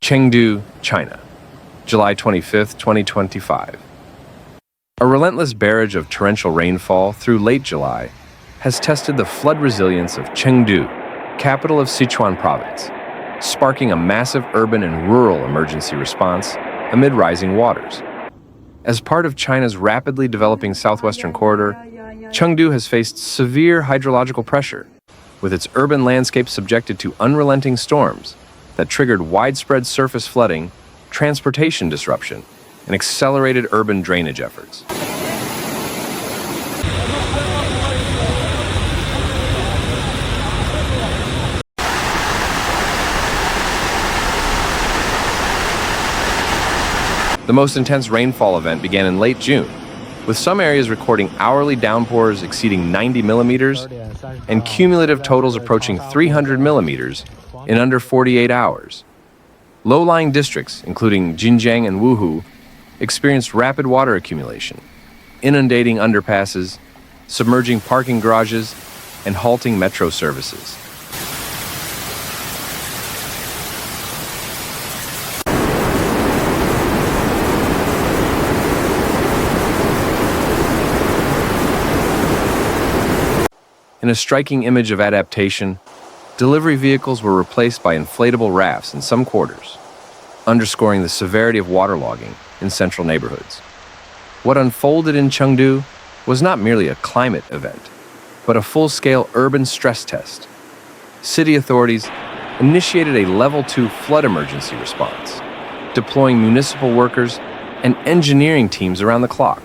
Chengdu, China, July 25, 2025. A relentless barrage of torrential rainfall through late July has tested the flood resilience of Chengdu, capital of Sichuan province, sparking a massive urban and rural emergency response amid rising waters. As part of China's rapidly developing southwestern corridor, Chengdu has faced severe hydrological pressure, with its urban landscape subjected to unrelenting storms that triggered widespread surface flooding, transportation disruption, and accelerated urban drainage efforts. The most intense rainfall event began in late June, with some areas recording hourly downpours exceeding 90 millimeters and cumulative totals approaching 300 millimeters in under 48 hours. Low-lying districts, including Xinjiang and Wuhu, experienced rapid water accumulation, inundating underpasses, submerging parking garages, and halting metro services. In a striking image of adaptation, delivery vehicles were replaced by inflatable rafts in some quarters, underscoring the severity of waterlogging in central neighborhoods. What unfolded in Chengdu was not merely a climate event, but a full-scale urban stress test. City authorities initiated a Level 2 flood emergency response, deploying municipal workers and engineering teams around the clock.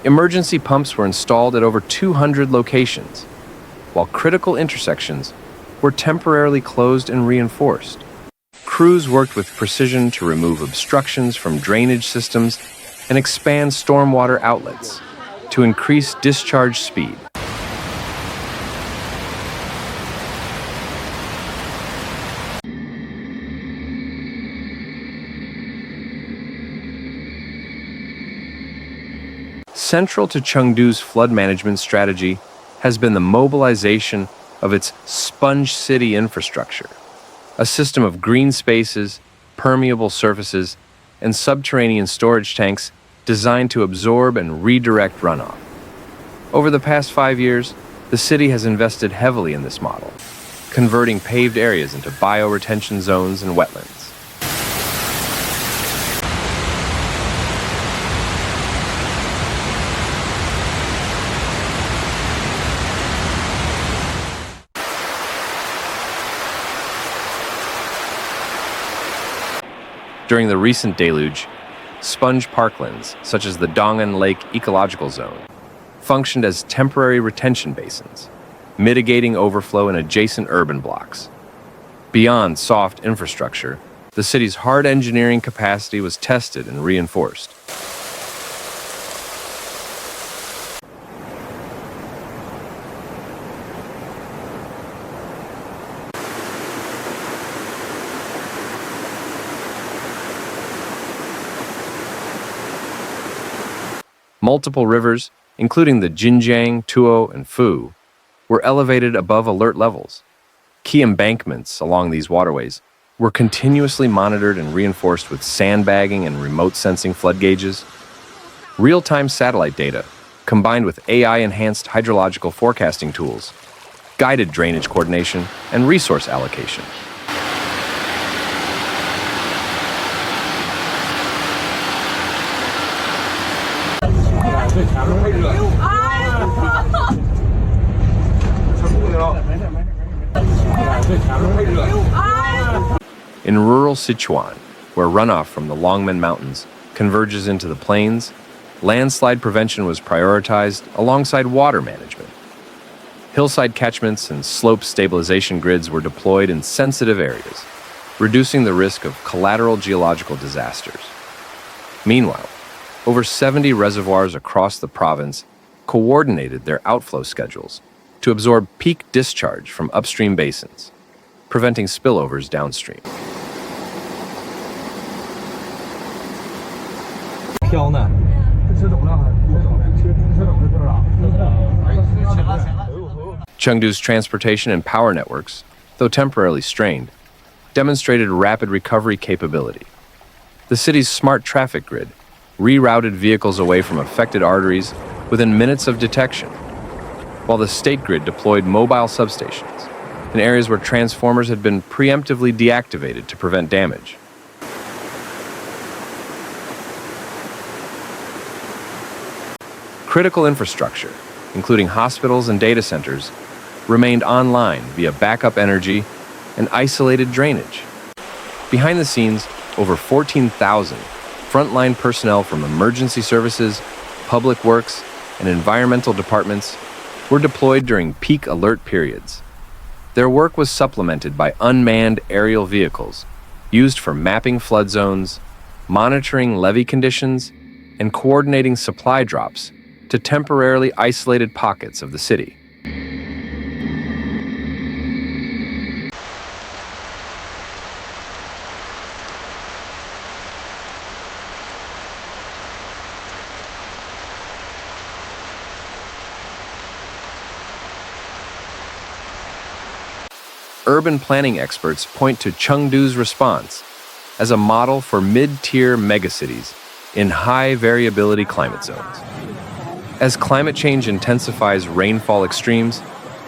Emergency pumps were installed at over 200 locations, while critical intersections were temporarily closed and reinforced. Crews worked with precision to remove obstructions from drainage systems and expand stormwater outlets to increase discharge speed. Central to Chengdu's flood management strategy has been the mobilization of its sponge city infrastructure, a system of green spaces, permeable surfaces, and subterranean storage tanks designed to absorb and redirect runoff. Over the past 5 years, the city has invested heavily in this model, converting paved areas into bioretention zones and wetlands. During the recent deluge, sponge parklands, such as the Dong'an Lake Ecological Zone, functioned as temporary retention basins, mitigating overflow in adjacent urban blocks. Beyond soft infrastructure, the city's hard engineering capacity was tested and reinforced. Multiple rivers, including the Xinjiang, Tuo, and Fu, were elevated above alert levels. Key embankments along these waterways were continuously monitored and reinforced with sandbagging and remote sensing flood gauges. Real-time satellite data, combined with AI-enhanced hydrological forecasting tools, guided drainage coordination and resource allocation. In rural Sichuan, where runoff from the Longmen Mountains converges into the plains, landslide prevention was prioritized alongside water management. Hillside catchments and slope stabilization grids were deployed in sensitive areas, reducing the risk of collateral geological disasters. Meanwhile, over 70 reservoirs across the province coordinated their outflow schedules to absorb peak discharge from upstream basins, preventing spillovers downstream. Chengdu's transportation and power networks, though temporarily strained, demonstrated rapid recovery capability. The city's smart traffic grid rerouted vehicles away from affected arteries within minutes of detection, while the state grid deployed mobile substations in areas where transformers had been preemptively deactivated to prevent damage. Critical infrastructure, including hospitals and data centers, remained online via backup energy and isolated drainage. Behind the scenes, over 14,000 frontline personnel from emergency services, public works, and environmental departments were deployed during peak alert periods. Their work was supplemented by unmanned aerial vehicles used for mapping flood zones, monitoring levee conditions, and coordinating supply drops to temporarily isolated pockets of the city. Urban planning experts point to Chengdu's response as a model for mid-tier megacities in high variability climate zones. As climate change intensifies rainfall extremes,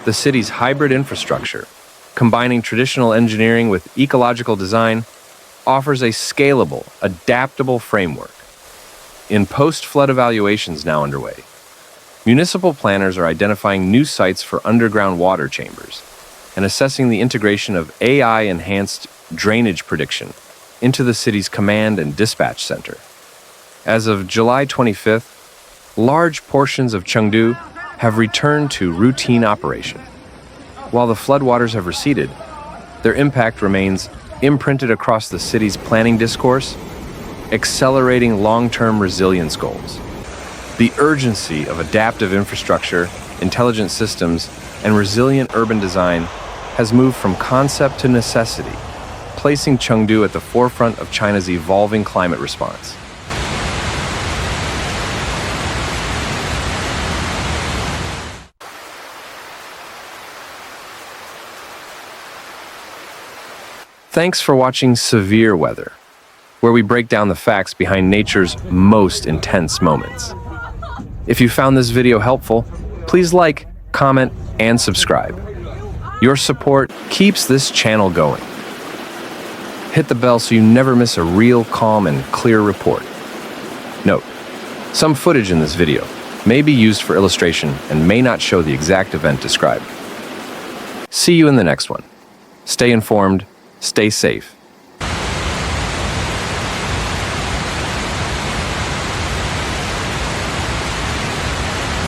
the city's hybrid infrastructure, combining traditional engineering with ecological design, offers a scalable, adaptable framework. In post-flood evaluations now underway, municipal planners are identifying new sites for underground water chambers and assessing the integration of AI-enhanced drainage prediction into the city's command and dispatch center. As of July 25th, large portions of Chengdu have returned to routine operation. While the floodwaters have receded, their impact remains imprinted across the city's planning discourse, accelerating long-term resilience goals. The urgency of adaptive infrastructure, intelligent systems, and resilient urban design has moved from concept to necessity, placing Chengdu at the forefront of China's evolving climate response. Thanks for watching Severe Weather, where we break down the facts behind nature's most intense moments. If you found this video helpful, please like, comment, and subscribe. Your support keeps this channel going. Hit the bell so you never miss a real, calm, and clear report. Note, some footage in this video may be used for illustration and may not show the exact event described. See you in the next one. Stay informed, stay safe,